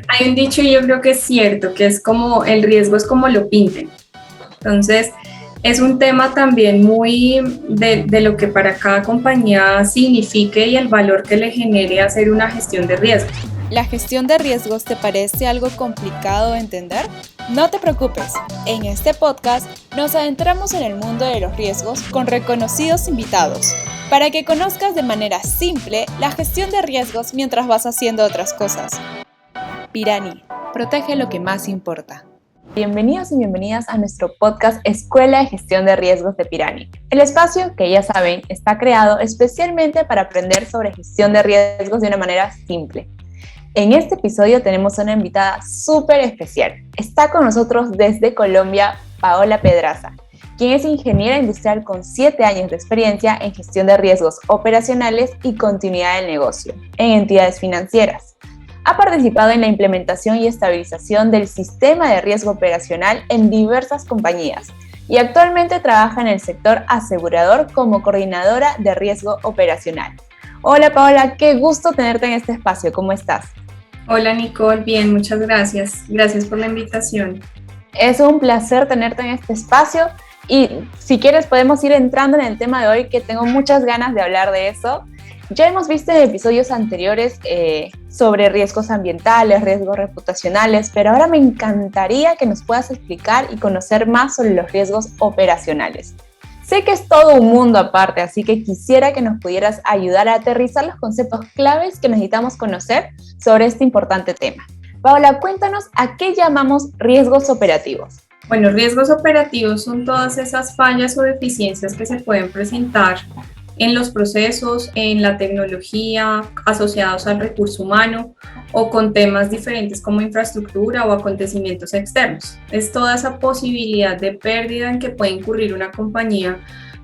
Hay un dicho y yo creo que es cierto, que es como el riesgo es como lo pinten. Entonces, es un tema también muy de lo que para cada compañía signifique y el valor que le genere hacer una gestión de riesgos. ¿La gestión de riesgos te parece algo complicado de entender? No te preocupes, en este podcast nos adentramos en el mundo de los riesgos con reconocidos invitados, para que conozcas de manera simple la gestión de riesgos mientras vas haciendo otras cosas. Pirani, protege lo que más importa. Bienvenidos y bienvenidas a nuestro podcast Escuela de Gestión de Riesgos de Pirani. El espacio, que ya saben, está creado especialmente para aprender sobre gestión de riesgos de una manera simple. En este episodio tenemos una invitada súper especial. Está con nosotros desde Colombia, Paola Pedraza, quien es ingeniera industrial con 7 años de experiencia en gestión de riesgos operacionales y continuidad del negocio en entidades financieras. Ha participado en la implementación y estabilización del sistema de riesgo operacional en diversas compañías y actualmente trabaja en el sector asegurador como coordinadora de riesgo operacional. Hola Paola, qué gusto tenerte en este espacio, ¿cómo estás? Hola Nicole, bien, muchas gracias. Gracias por la invitación. Es un placer tenerte en este espacio y si quieres podemos ir entrando en el tema de hoy, que tengo muchas ganas de hablar de eso. Ya hemos visto en episodios anteriores sobre riesgos ambientales, riesgos reputacionales, pero ahora me encantaría que nos puedas explicar y conocer más sobre los riesgos operacionales. Sé que es todo un mundo aparte, así que quisiera que nos pudieras ayudar a aterrizar los conceptos claves que necesitamos conocer sobre este importante tema. Paola, cuéntanos a qué llamamos riesgos operativos. Bueno, riesgos operativos son todas esas fallas o deficiencias que se pueden presentar en los procesos, en la tecnología, asociados al recurso humano o con temas diferentes como infraestructura o acontecimientos externos. Es toda esa posibilidad de pérdida en que puede incurrir una compañía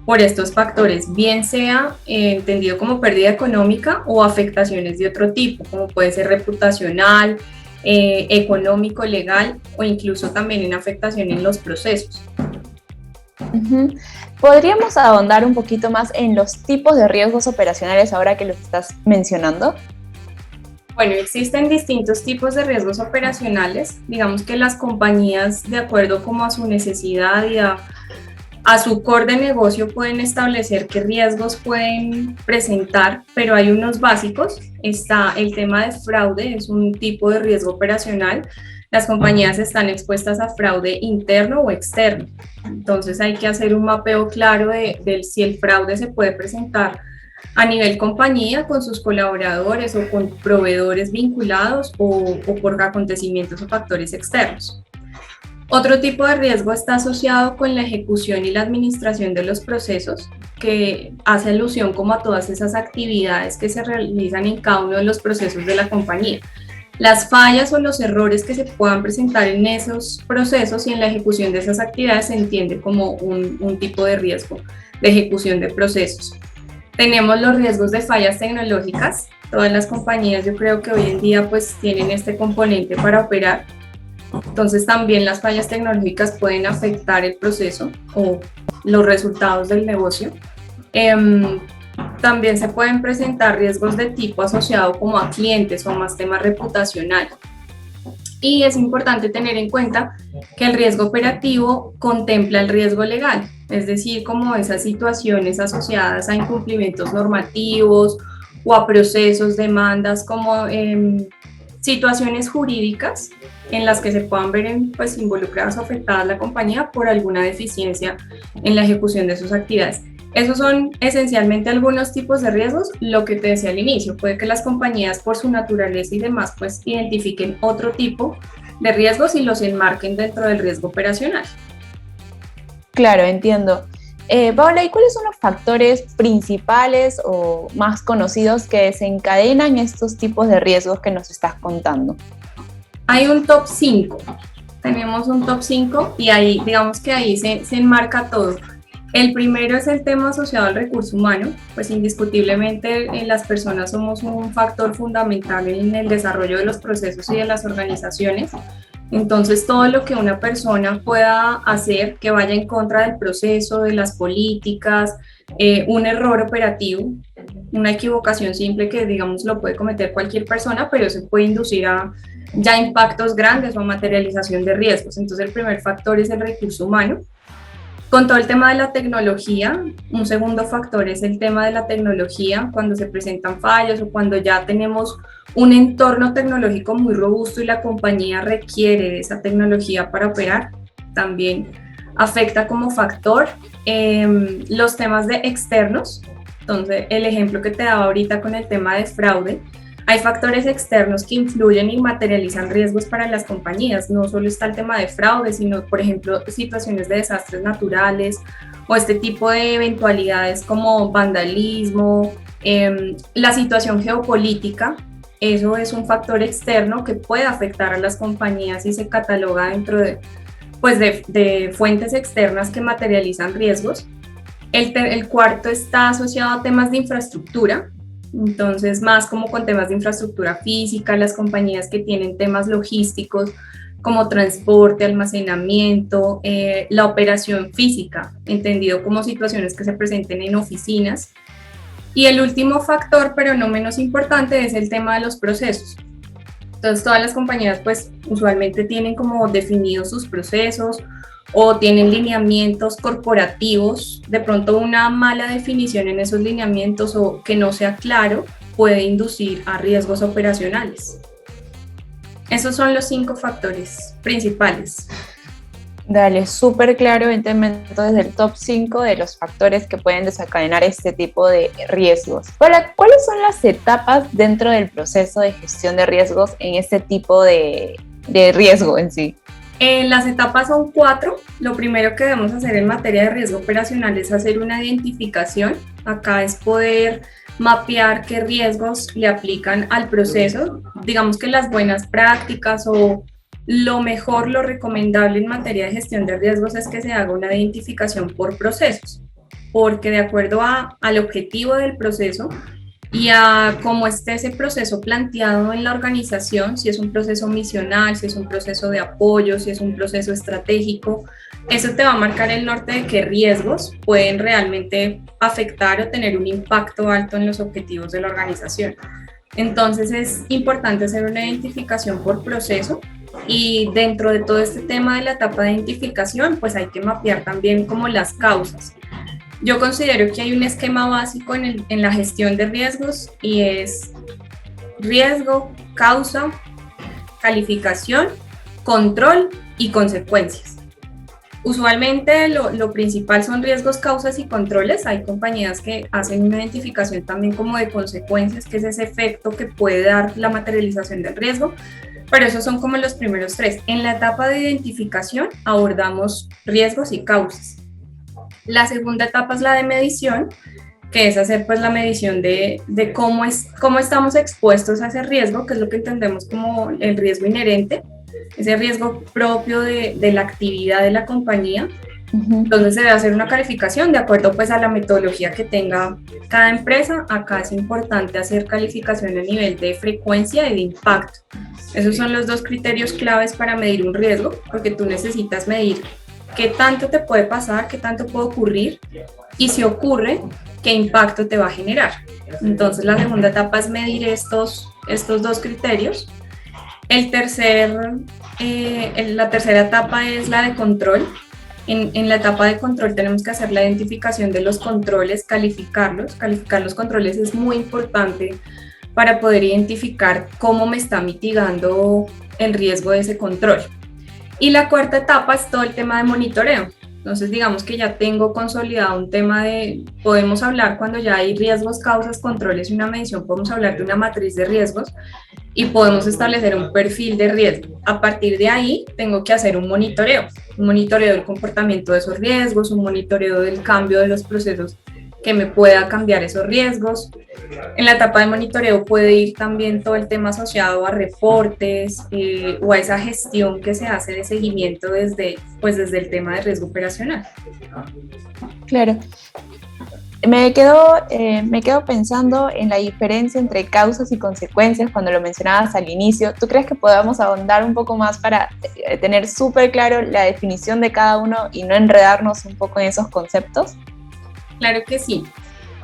por estos factores, bien sea entendido como pérdida económica o afectaciones de otro tipo, como puede ser reputacional, económico, legal o incluso también en afectación en los procesos. ¿Podríamos ahondar un poquito más en los tipos de riesgos operacionales ahora que los estás mencionando? Bueno, existen distintos tipos de riesgos operacionales. Digamos que las compañías, de acuerdo como a su necesidad y a su core de negocio, pueden establecer qué riesgos pueden presentar, pero hay unos básicos. Está el tema de fraude, es un tipo de riesgo operacional. Las compañías están expuestas a fraude interno o externo. Entonces hay que hacer un mapeo claro de si el fraude se puede presentar a nivel compañía con sus colaboradores o con proveedores vinculados o por acontecimientos o factores externos. Otro tipo de riesgo está asociado con la ejecución y la administración de los procesos, que hace alusión como a todas esas actividades que se realizan en cada uno de los procesos de la compañía. Las fallas o los errores que se puedan presentar en esos procesos y en la ejecución de esas actividades se entiende como un tipo de riesgo de ejecución de procesos. Tenemos los riesgos de fallas tecnológicas. Todas las compañías, yo creo que hoy en día pues tienen este componente para operar. Entonces también las fallas tecnológicas pueden afectar el proceso o los resultados del negocio. También se pueden presentar riesgos de tipo asociado como a clientes o más tema reputacional. Y es importante tener en cuenta que el riesgo operativo contempla el riesgo legal, es decir, como esas situaciones asociadas a incumplimientos normativos o a procesos, demandas, como situaciones jurídicas en las que se puedan ver pues, involucradas o afectadas la compañía por alguna deficiencia en la ejecución de sus actividades. Esos son esencialmente algunos tipos de riesgos. Lo que te decía al inicio, puede que las compañías por su naturaleza y demás pues identifiquen otro tipo de riesgos y los enmarquen dentro del riesgo operacional. Claro, entiendo. Paola, ¿y cuáles son los factores principales o más conocidos que desencadenan estos tipos de riesgos que nos estás contando? Hay un top 5. Tenemos un top 5 y ahí, digamos que ahí se enmarca todo. El primero es el tema asociado al recurso humano, pues indiscutiblemente las personas somos un factor fundamental en el desarrollo de los procesos y de las organizaciones. Entonces todo lo que una persona pueda hacer que vaya en contra del proceso, de las políticas, un error operativo, una equivocación simple que, digamos, lo puede cometer cualquier persona, pero se puede inducir a ya impactos grandes o a materialización de riesgos. Entonces, el primer factor es el recurso humano. Con todo el tema de la tecnología, un segundo factor es el tema de la tecnología, cuando se presentan fallos o cuando ya tenemos un entorno tecnológico muy robusto y la compañía requiere de esa tecnología para operar, también afecta como factor. Los temas de externos, entonces el ejemplo que te daba ahorita con el tema de fraude, hay factores externos que influyen y materializan riesgos para las compañías. No solo está el tema de fraude, sino, por ejemplo, situaciones de desastres naturales o este tipo de eventualidades como vandalismo, la situación geopolítica. Eso es un factor externo que puede afectar a las compañías y se cataloga dentro de fuentes externas que materializan riesgos. El cuarto está asociado a temas de infraestructura. Entonces, más como con temas de infraestructura física, las compañías que tienen temas logísticos como transporte, almacenamiento, la operación física, entendido como situaciones que se presenten en oficinas. Y el último factor, pero no menos importante, es el tema de los procesos. Entonces, todas las compañías pues usualmente tienen como definidos sus procesos o tienen lineamientos corporativos. De pronto una mala definición en esos lineamientos o que no sea claro puede inducir a riesgos operacionales. Esos son los 5 factores principales. Dale, súper claro entonces del top 5 de los factores que pueden desencadenar este tipo de riesgos. Ahora, ¿cuáles son las etapas dentro del proceso de gestión de riesgos en este tipo de riesgo en sí? Las etapas son 4. Lo primero que debemos hacer en materia de riesgo operacional es hacer una identificación. Acá es poder mapear qué riesgos le aplican al proceso. Digamos que las buenas prácticas o lo mejor, lo recomendable en materia de gestión de riesgos es que se haga una identificación por procesos, porque de acuerdo al objetivo del proceso y a cómo esté ese proceso planteado en la organización, si es un proceso misional, si es un proceso de apoyo, si es un proceso estratégico, eso te va a marcar el norte de qué riesgos pueden realmente afectar o tener un impacto alto en los objetivos de la organización. Entonces es importante hacer una identificación por proceso y dentro de todo este tema de la etapa de identificación, pues hay que mapear también como las causas. Yo considero que hay un esquema básico en la gestión de riesgos y es riesgo, causa, calificación, control y consecuencias. Usualmente lo principal son riesgos, causas y controles. Hay compañías que hacen una identificación también como de consecuencias, que es ese efecto que puede dar la materialización del riesgo, pero esos son como los primeros 3. En la etapa de identificación abordamos riesgos y causas. La segunda etapa es la de medición, que es hacer pues la medición de cómo estamos expuestos a ese riesgo, que es lo que entendemos como el riesgo inherente, ese riesgo propio de la actividad de la compañía. Entonces se debe hacer una calificación de acuerdo pues a la metodología que tenga cada empresa. Acá es importante hacer calificación a nivel de frecuencia y de impacto. Esos son los 2 criterios claves para medir un riesgo, porque tú necesitas medir qué tanto te puede pasar, qué tanto puede ocurrir y si ocurre, qué impacto te va a generar. Entonces la segunda etapa es medir estos 2 criterios. La tercera etapa es la de control. En la etapa de control tenemos que hacer la identificación de los controles, calificarlos. Calificar los controles es muy importante para poder identificar cómo me está mitigando el riesgo de ese control. Y la cuarta etapa es todo el tema de monitoreo. Entonces, digamos que ya tengo consolidado un tema podemos hablar cuando ya hay riesgos, causas, controles y una medición, podemos hablar de una matriz de riesgos y podemos establecer un perfil de riesgo. A partir de ahí, tengo que hacer un monitoreo del comportamiento de esos riesgos, un monitoreo del cambio de los procesos que me pueda cambiar esos riesgos. En la etapa de monitoreo puede ir también todo el tema asociado a reportes o a esa gestión que se hace de seguimiento desde el tema de riesgo operacional. Claro. Me quedo pensando en la diferencia entre causas y consecuencias cuando lo mencionabas al inicio. ¿Tú crees que podamos ahondar un poco más para tener súper claro la definición de cada uno y no enredarnos un poco en esos conceptos? Claro que sí.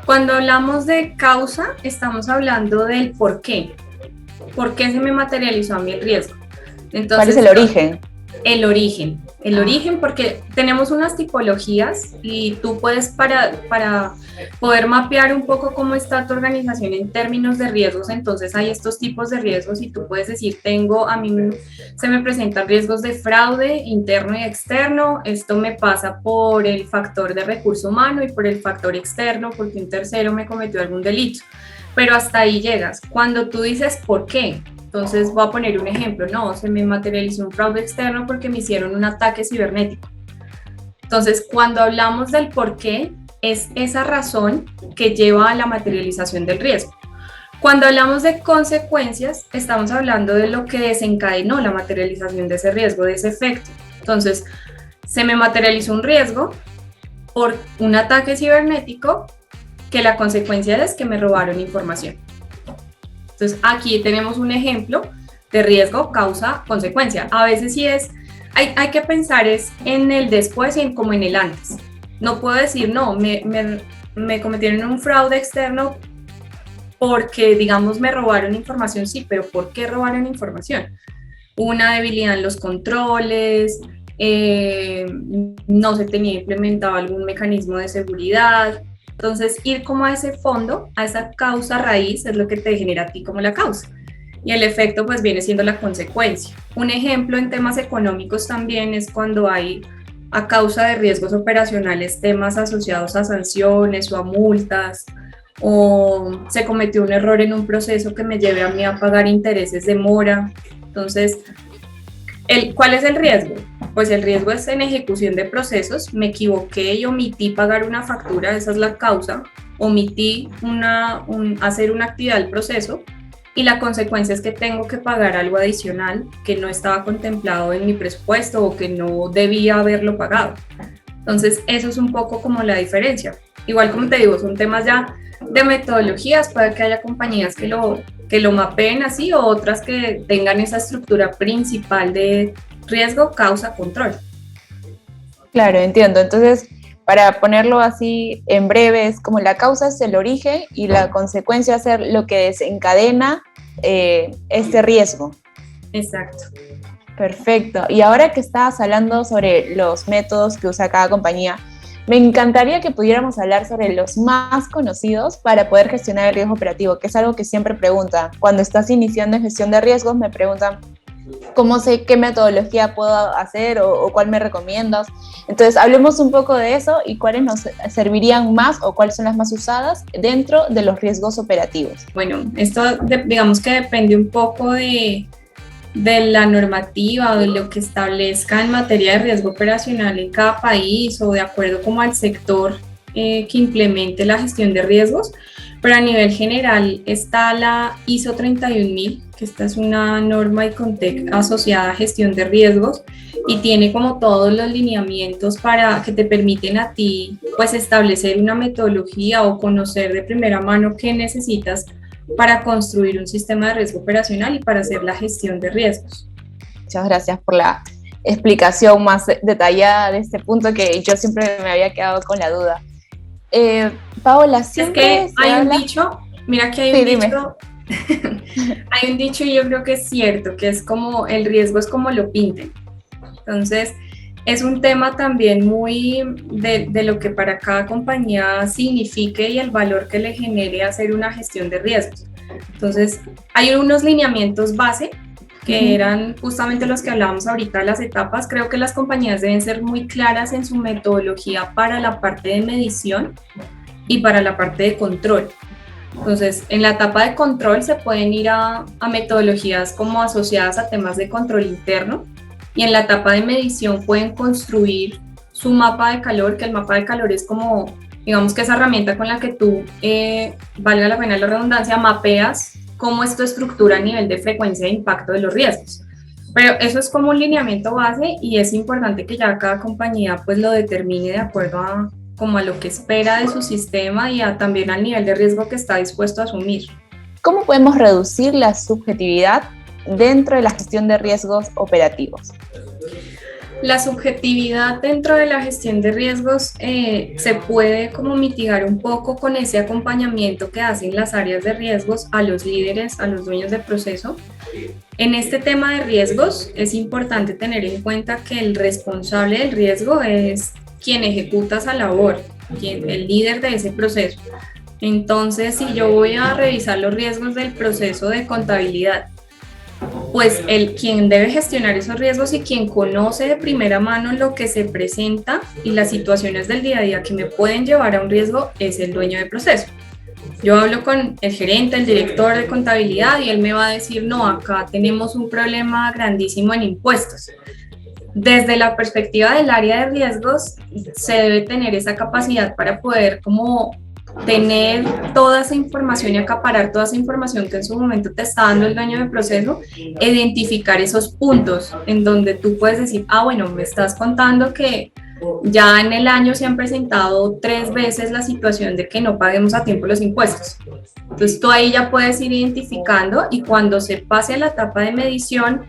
Cuando hablamos de causa, estamos hablando del por qué. ¿Por qué se me materializó a mí el riesgo? Entonces, ¿cuál es el origen? El origen, porque tenemos unas tipologías y tú puedes para poder mapear un poco cómo está tu organización en términos de riesgos, entonces hay estos tipos de riesgos y tú puedes decir, a mí se me presentan riesgos de fraude interno y externo, esto me pasa por el factor de recurso humano y por el factor externo porque un tercero me cometió algún delito, pero hasta ahí llegas. Cuando tú dices, ¿por qué? Entonces voy a poner un ejemplo, no, se me materializó un fraude externo porque me hicieron un ataque cibernético. Entonces, cuando hablamos del por qué, es esa razón que lleva a la materialización del riesgo. Cuando hablamos de consecuencias, estamos hablando de lo que desencadenó la materialización de ese riesgo, de ese efecto. Entonces, se me materializó un riesgo por un ataque cibernético que la consecuencia es que me robaron información. Entonces, aquí tenemos un ejemplo de riesgo, causa, consecuencia. A veces sí hay que pensar en el después y como en el antes. No puedo decir, no, me cometieron un fraude externo porque, digamos, me robaron información, sí, pero ¿por qué robaron información? Una debilidad en los controles, no se tenía implementado algún mecanismo de seguridad. Entonces, ir como a ese fondo, a esa causa raíz, es lo que te genera a ti como la causa. Y el efecto, pues, viene siendo la consecuencia. Un ejemplo en temas económicos también es cuando hay, a causa de riesgos operacionales, temas asociados a sanciones o a multas, o se cometió un error en un proceso que me lleve a mí a pagar intereses de mora. Entonces, ¿cuál es el riesgo? Pues el riesgo es en ejecución de procesos, me equivoqué y omití pagar una factura, esa es la causa, omití hacer una actividad del proceso y la consecuencia es que tengo que pagar algo adicional que no estaba contemplado en mi presupuesto o que no debía haberlo pagado. Entonces eso es un poco como la diferencia. Igual como te digo, son temas ya de metodologías, puede que haya compañías que lo mapeen así o otras que tengan esa estructura principal de riesgo, causa, control. Claro, entiendo. Entonces, para ponerlo así en breve, es como la causa es el origen y la consecuencia es lo que desencadena este riesgo. Exacto. Perfecto. Y ahora que estabas hablando sobre los métodos que usa cada compañía, me encantaría que pudiéramos hablar sobre los más conocidos para poder gestionar el riesgo operativo, que es algo que siempre preguntan. Cuando estás iniciando en gestión de riesgos, me preguntan cómo sé qué metodología puedo hacer o cuál me recomiendas. Entonces, hablemos un poco de eso y cuáles nos servirían más o cuáles son las más usadas dentro de los riesgos operativos. Bueno, esto digamos que depende un poco de la normativa o de lo que establezca en materia de riesgo operacional en cada país o de acuerdo como al sector que implemente la gestión de riesgos, pero a nivel general está la ISO 31000, que esta es una norma ICONTEC asociada a gestión de riesgos y tiene como todos los lineamientos para que te permiten a ti pues establecer una metodología o conocer de primera mano qué necesitas para construir un sistema de riesgo operacional y para hacer la gestión de riesgos. Muchas gracias por la explicación más detallada de este punto que yo siempre me había quedado con la duda. Paola, siempre es que hay un dicho, mira que hay un dicho, hay un dicho y yo creo que es cierto, que es como el riesgo es como lo pinten. Entonces, es un tema también muy de lo que para cada compañía signifique y el valor que le genere hacer una gestión de riesgos. Entonces, hay unos lineamientos base que eran justamente los que hablábamos ahorita de las etapas. Creo que las compañías deben ser muy claras en su metodología para la parte de medición y para la parte de control. Entonces, en la etapa de control se pueden ir a metodologías como asociadas a temas de control interno, y en la etapa de medición pueden construir su mapa de calor, que el mapa de calor es como, digamos que esa herramienta con la que tú, valga la pena la redundancia, mapeas cómo es tu estructura a nivel de frecuencia de impacto de los riesgos. Pero eso es como un lineamiento base y es importante que ya cada compañía pues lo determine de acuerdo a lo que espera de su sistema y también al nivel de riesgo que está dispuesto a asumir. ¿Cómo podemos reducir la subjetividad dentro de la gestión de riesgos operativos? La subjetividad dentro de la gestión de riesgos se puede como mitigar un poco con ese acompañamiento que hacen las áreas de riesgos a los líderes, a los dueños de proceso. En este tema de riesgos es importante tener en cuenta que el responsable del riesgo es quien ejecuta esa labor, el líder de ese proceso. Entonces, si yo voy a revisar los riesgos del proceso de contabilidad, pues quien debe gestionar esos riesgos y quien conoce de primera mano lo que se presenta y las situaciones del día a día que me pueden llevar a un riesgo es el dueño de proceso. Yo hablo con el gerente, el director de contabilidad y él me va a decir, no, acá tenemos un problema grandísimo en impuestos. Desde la perspectiva del área de riesgos, se debe tener esa capacidad para poder como tener toda esa información y acaparar toda esa información que en su momento te está dando el dueño de proceso, identificar esos puntos en donde tú puedes decir, bueno, me estás contando que ya en el año se han presentado 3 veces la situación de que no paguemos a tiempo los impuestos. Entonces tú ahí ya puedes ir identificando y cuando se pase a la etapa de medición,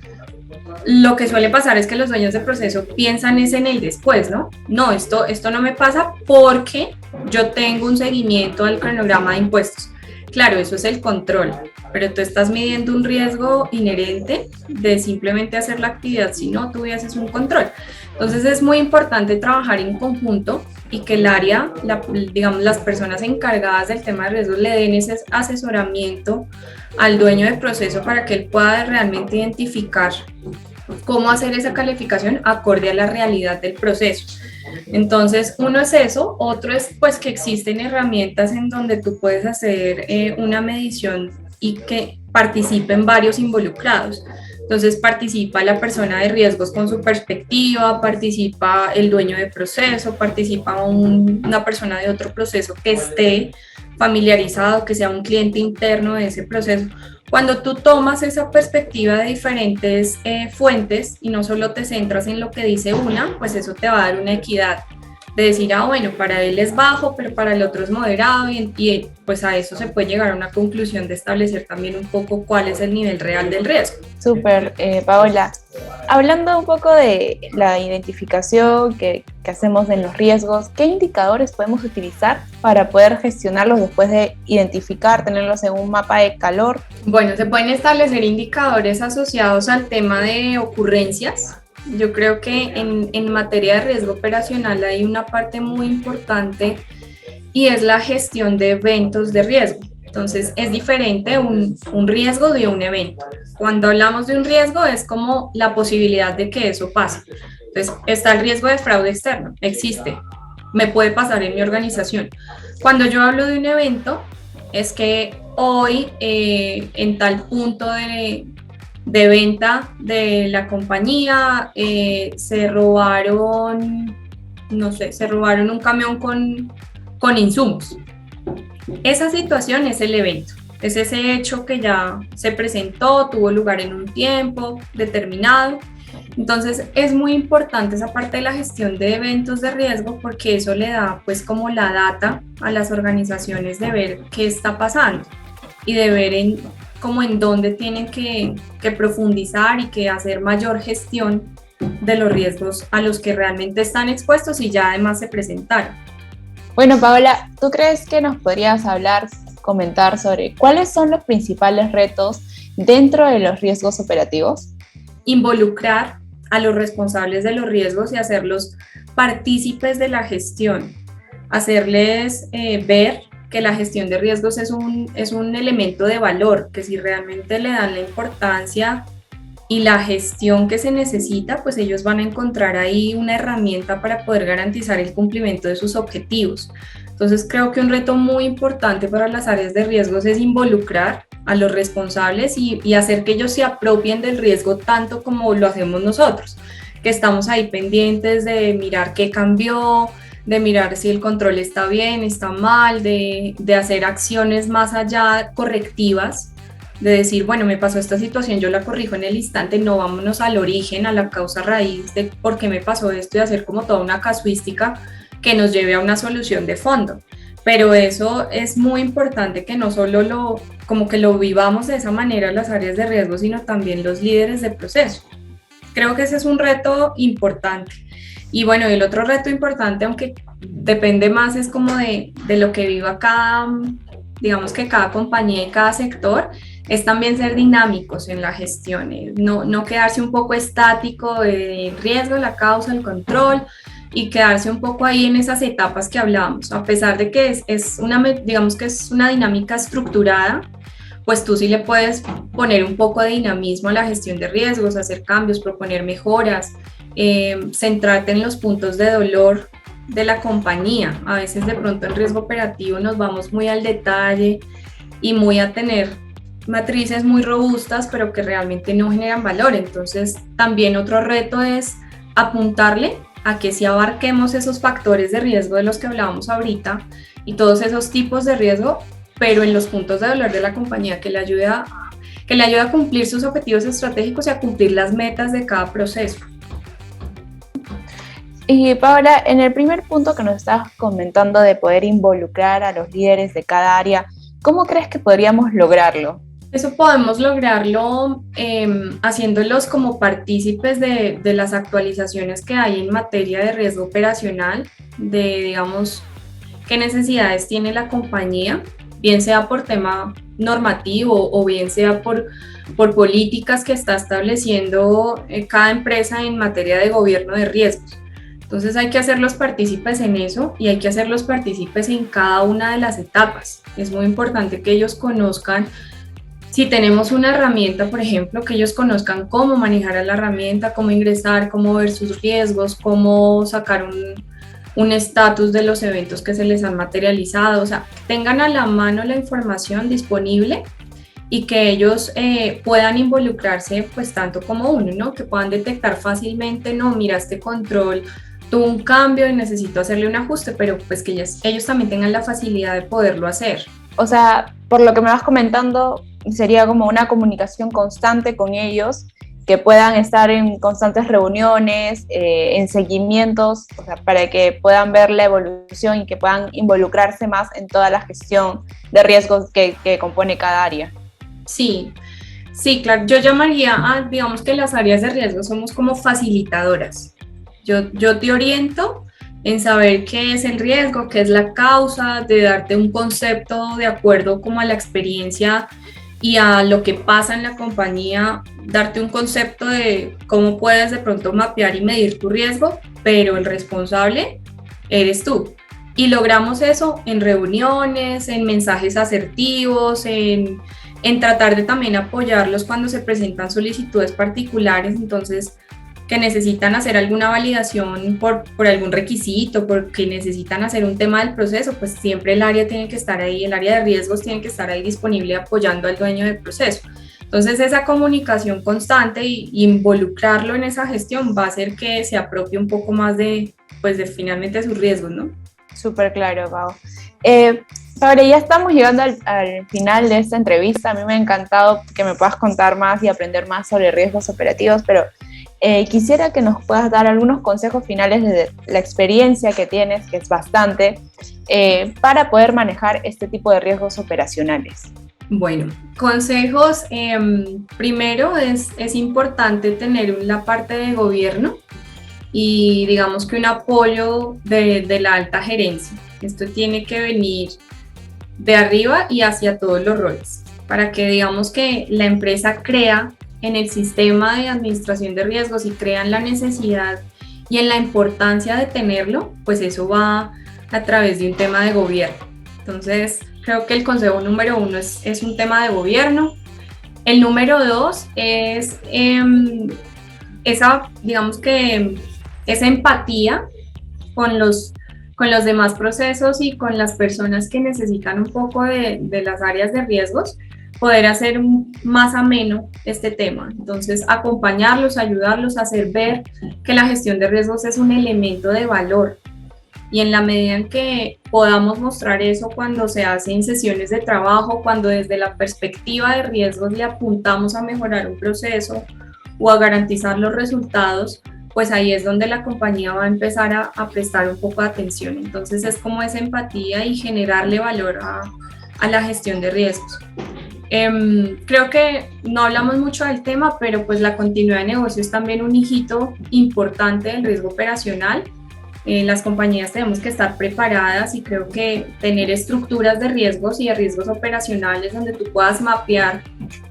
lo que suele pasar es que los dueños de proceso piensan es en el después, ¿no? No, esto no me pasa porque yo tengo un seguimiento al cronograma de impuestos. Claro, eso es el control, pero tú estás midiendo un riesgo inherente de simplemente hacer la actividad si no tuvieses un control. Entonces es muy importante trabajar en conjunto y que el área, digamos, las personas encargadas del tema de riesgos le den ese asesoramiento al dueño de proceso para que él pueda realmente identificar cómo hacer esa calificación acorde a la realidad del proceso. Entonces, uno es eso, otro es pues que existen herramientas en donde tú puedes hacer una medición y que participen varios involucrados. Entonces participa la persona de riesgos con su perspectiva, participa el dueño de proceso, participa una persona de otro proceso que esté familiarizado, que sea un cliente interno de ese proceso. Cuando tú tomas esa perspectiva de diferentes fuentes y no solo te centras en lo que dice una, pues eso te va a dar una equidad de decir, bueno, para él es bajo, pero para el otro es moderado y pues a eso se puede llegar a una conclusión de establecer también un poco cuál es el nivel real del riesgo. Súper, Paola. Hablando un poco de la identificación que hacemos en los riesgos, ¿qué indicadores podemos utilizar para poder gestionarlos después de identificar, tenerlos en un mapa de calor? Bueno, se pueden establecer indicadores asociados al tema de ocurrencias. Yo creo que en materia de riesgo operacional hay una parte muy importante y es la gestión de eventos de riesgo. Entonces es diferente un riesgo de un evento. Cuando hablamos de un riesgo es como la posibilidad de que eso pase. Entonces está el riesgo de fraude externo, existe, me puede pasar en mi organización. Cuando yo hablo de un evento es que hoy en tal punto de venta de la compañía se robaron un camión con insumos. Esa situación es el evento, es ese hecho que ya se presentó, tuvo lugar en un tiempo determinado. Entonces es muy importante esa parte de la gestión de eventos de riesgo porque eso le da pues como la data a las organizaciones de ver qué está pasando y de ver como en dónde tienen que profundizar y que hacer mayor gestión de los riesgos a los que realmente están expuestos y ya además se presentaron. Bueno, Paola, ¿tú crees que nos podrías comentar sobre cuáles son los principales retos dentro de los riesgos operativos? Involucrar a los responsables de los riesgos y hacerlos partícipes de la gestión, hacerles ver que la gestión de riesgos es un elemento de valor, que si realmente le dan la importancia y la gestión que se necesita, pues ellos van a encontrar ahí una herramienta para poder garantizar el cumplimiento de sus objetivos. Entonces creo que un reto muy importante para las áreas de riesgos es involucrar a los responsables y hacer que ellos se apropien del riesgo tanto como lo hacemos nosotros, que estamos ahí pendientes de mirar qué cambió, de mirar si el control está bien, está mal, de hacer acciones más allá correctivas, de decir, bueno, me pasó esta situación, yo la corrijo en el instante, no vámonos al origen, a la causa raíz de por qué me pasó esto y hacer como toda una casuística que nos lleve a una solución de fondo. Pero eso es muy importante que no solo como que lo vivamos de esa manera las áreas de riesgo, sino también los líderes de proceso. Creo que ese es un reto importante. Y bueno, el otro reto importante, aunque depende más, es como de lo que viva cada, digamos que cada compañía y cada sector, es también ser dinámicos en la gestión, no quedarse un poco estático de riesgo, la causa, el control, y quedarse un poco ahí en esas etapas que hablábamos. A pesar de que es una, digamos que es una dinámica estructurada, pues tú sí le puedes poner un poco de dinamismo a la gestión de riesgos, hacer cambios, proponer mejoras, centrarte en los puntos de dolor de la compañía. A veces de pronto en riesgo operativo nos vamos muy al detalle y muy a tener matrices muy robustas, pero que realmente no generan valor. Entonces también otro reto es apuntarle a que si abarquemos esos factores de riesgo de los que hablábamos ahorita y todos esos tipos de riesgo, pero en los puntos de dolor de la compañía, que le ayude a cumplir sus objetivos estratégicos y a cumplir las metas de cada proceso. Y Paola, en el primer punto que nos estabas comentando de poder involucrar a los líderes de cada área, ¿cómo crees que podríamos lograrlo? Eso podemos lograrlo haciéndolos como partícipes de las actualizaciones que hay en materia de riesgo operacional, de, digamos, qué necesidades tiene la compañía, bien sea por tema normativo o bien sea por políticas que está estableciendo cada empresa en materia de gobierno de riesgos. Entonces hay que hacerlos partícipes en eso y hay que hacerlos partícipes en cada una de las etapas. Es muy importante que ellos conozcan, si tenemos una herramienta, por ejemplo, que ellos conozcan cómo manejar a la herramienta, cómo ingresar, cómo ver sus riesgos, cómo sacar un estatus de los eventos que se les han materializado, o sea, tengan a la mano la información disponible y que ellos puedan involucrarse pues tanto como uno, ¿no? Que puedan detectar fácilmente, no, mira, este control tuvo un cambio y necesito hacerle un ajuste, pero pues que ellos también tengan la facilidad de poderlo hacer. O sea, por lo que me vas comentando, sería como una comunicación constante con ellos, que puedan estar en constantes reuniones, en seguimientos, o sea, para que puedan ver la evolución y que puedan involucrarse más en toda la gestión de riesgos que compone cada área. Sí, sí, claro. Yo llamaría a, digamos que las áreas de riesgo somos como facilitadoras. Yo te oriento en saber qué es el riesgo, qué es la causa, de darte un concepto de acuerdo como a la experiencia y a lo que pasa en la compañía, darte un concepto de cómo puedes de pronto mapear y medir tu riesgo, pero el responsable eres tú. Y logramos eso en reuniones, en mensajes asertivos, en tratar de también apoyarlos cuando se presentan solicitudes particulares, entonces que necesitan hacer alguna validación por algún requisito, porque necesitan hacer un tema del proceso, pues siempre el área tiene que estar ahí, el área de riesgos tiene que estar ahí disponible apoyando al dueño del proceso. Entonces esa comunicación constante y involucrarlo en esa gestión va a hacer que se apropie un poco más de finalmente sus riesgos, ¿no? Súper claro, Pau. Ahora ya estamos llegando al final de esta entrevista. A mí me ha encantado que me puedas contar más y aprender más sobre riesgos operativos, pero quisiera que nos puedas dar algunos consejos finales de la experiencia que tienes, que es bastante, para poder manejar este tipo de riesgos operacionales. Bueno, consejos. Primero es importante tener la parte de gobierno y digamos que un apoyo de la alta gerencia. Esto tiene que venir de arriba y hacia todos los roles, para que digamos que la empresa crea en el sistema de administración de riesgos y crean la necesidad y en la importancia de tenerlo, pues eso va a través de un tema de gobierno. Entonces, creo que el consejo número 1 es un tema de gobierno. El número 2 es digamos que esa empatía con los demás procesos y con las personas que necesitan un poco de las áreas de riesgos, poder hacer más ameno este tema. Entonces, acompañarlos, ayudarlos a hacer ver que la gestión de riesgos es un elemento de valor. Y en la medida en que podamos mostrar eso cuando se hace en sesiones de trabajo, cuando desde la perspectiva de riesgos le apuntamos a mejorar un proceso o a garantizar los resultados, pues ahí es donde la compañía va a empezar a prestar un poco de atención. Entonces es como esa empatía y generarle valor a la gestión de riesgos. Creo que no hablamos mucho del tema, pero pues la continuidad de negocio es también un hijito importante del riesgo operacional. Las compañías tenemos que estar preparadas y creo que tener estructuras de riesgos y de riesgos operacionales donde tú puedas mapear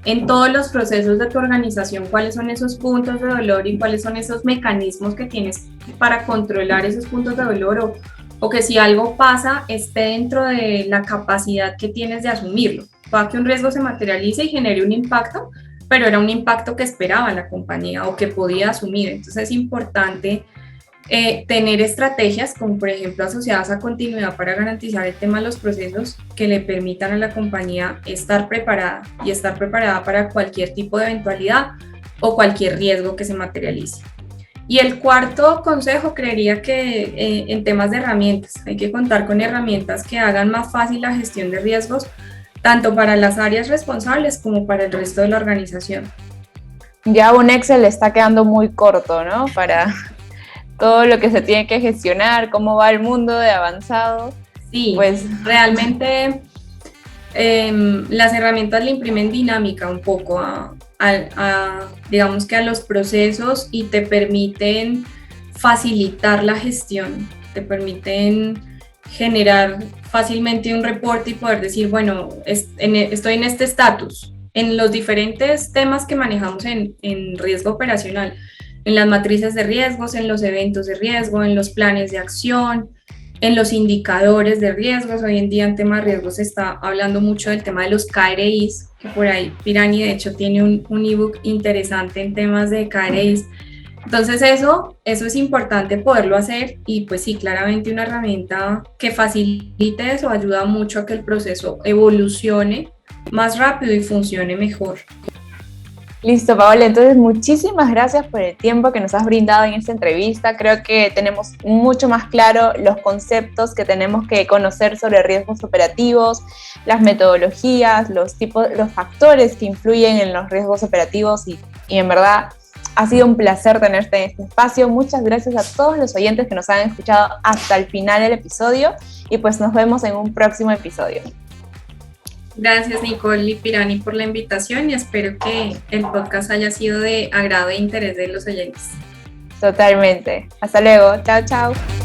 en todos los procesos de tu organización cuáles son esos puntos de dolor y cuáles son esos mecanismos que tienes para controlar esos puntos de dolor o que si algo pasa esté dentro de la capacidad que tienes de asumirlo. Para que un riesgo se materialice y genere un impacto, pero era un impacto que esperaba la compañía o que podía asumir. Entonces es importante tener estrategias como por ejemplo asociadas a continuidad para garantizar el tema de los procesos que le permitan a la compañía estar preparada y estar preparada para cualquier tipo de eventualidad o cualquier riesgo que se materialice. Y el cuarto consejo creería que en temas de herramientas, hay que contar con herramientas que hagan más fácil la gestión de riesgos tanto para las áreas responsables como para el resto de la organización. Ya un Excel está quedando muy corto, ¿no? Para todo lo que se tiene que gestionar, cómo va el mundo de avanzado. Sí, pues realmente las herramientas le imprimen dinámica un poco digamos que a los procesos y te permiten facilitar la gestión, te permiten generar fácilmente un reporte y poder decir, bueno, estoy en este estatus, en los diferentes temas que manejamos en riesgo operacional, en las matrices de riesgos, en los eventos de riesgo, en los planes de acción, en los indicadores de riesgos. Hoy en día en tema de riesgos se está hablando mucho del tema de los KRIs, que por ahí Pirani de hecho tiene un ebook interesante en temas de KRIs. Entonces eso es importante poderlo hacer y pues sí, claramente una herramienta que facilite eso ayuda mucho a que el proceso evolucione más rápido y funcione mejor. Listo, Paola, entonces muchísimas gracias por el tiempo que nos has brindado en esta entrevista. Creo que tenemos mucho más claro los conceptos que tenemos que conocer sobre riesgos operativos, las metodologías, los factores que influyen en los riesgos operativos y en verdad ha sido un placer tenerte en este espacio. Muchas gracias a todos los oyentes que nos han escuchado hasta el final del episodio y pues nos vemos en un próximo episodio. Gracias Nicole y Pirani por la invitación y espero que el podcast haya sido de agrado e interés de los oyentes. Totalmente. Hasta luego. Chao, chao.